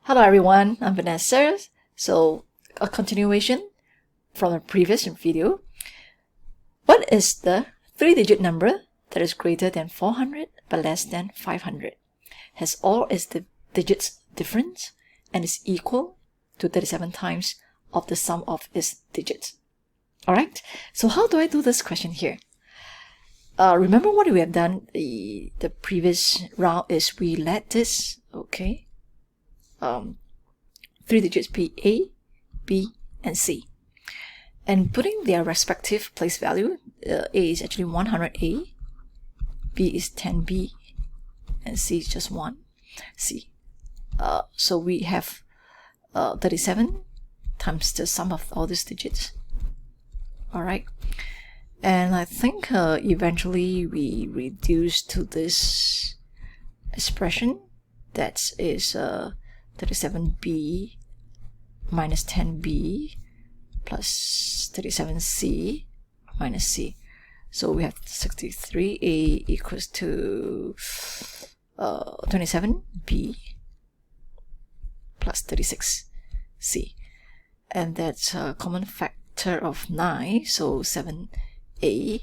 Hello everyone, I'm Vanessa. So a continuation from the previous video. What is the 3-digit number that is greater than 400 but less than 500? Has all its digits different and is equal to 37 times of the sum of its digits. Alright, so how do I do this question here? Remember what we have done the previous round is we let this, 3 digits be A, B, and C. And putting their respective place value, A is actually 100A, B is 10B, and C is just 1C. So we have 37 times the sum of all these digits. Alright, and I think eventually we reduce to this expression that is 37b minus 10b plus 37c minus c. So we have 63a equals to 27b plus 36c. And that's a common factor of 9. So 7a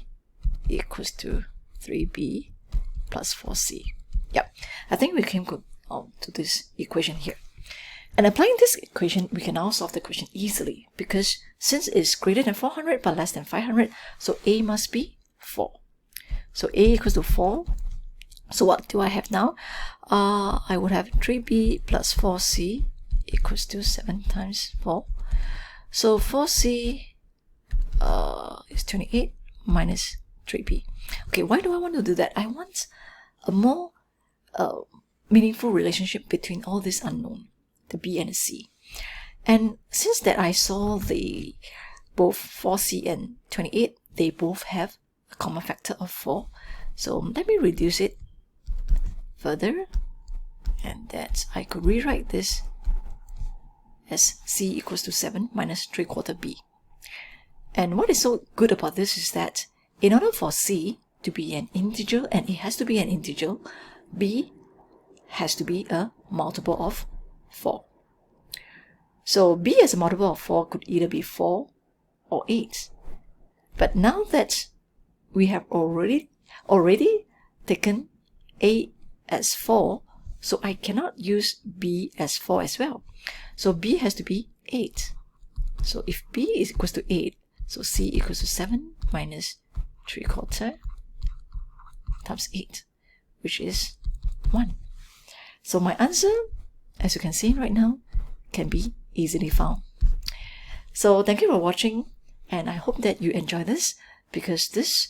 equals to 3b plus 4c. Yep, I think we came good to this equation here. And applying this equation, we can now solve the question easily because since it's greater than 400 but less than 500, so a must be 4. So a equals to 4. So what do I have now? I would have 3b plus 4c equals to 7 times 4. So 4c is 28 minus 3b. Okay, why do I want to do that? I want a more meaningful relationship between all these unknown, the b and the c. And since that I saw the both 4c and 28, they both have a common factor of 4. So let me reduce it further, and that I could rewrite this as c equals to 7 minus 3/4 b. And what is so good about this is that in order for c to be an integer, and it has to be an integer, b has to be a multiple of 4. So b as a multiple of 4 could either be 4 or 8. But now that we have already taken a as 4, so I cannot use b as 4 as well. So b has to be 8. So if b is equals to 8, so c equals to 7 minus 3/4 times 8, which is 1. So my answer, as you can see right now, can be easily found. So thank you for watching, and I hope that you enjoy this, because this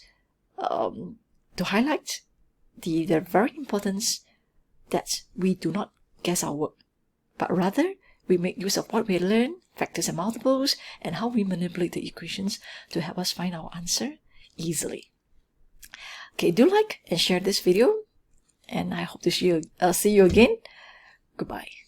to highlight the very importance that we do not guess our work, but rather we make use of what we learn, factors and multiples, and how we manipulate the equations to help us find our answer easily. Okay, do like and share this video, and I hope to see you again. Goodbye.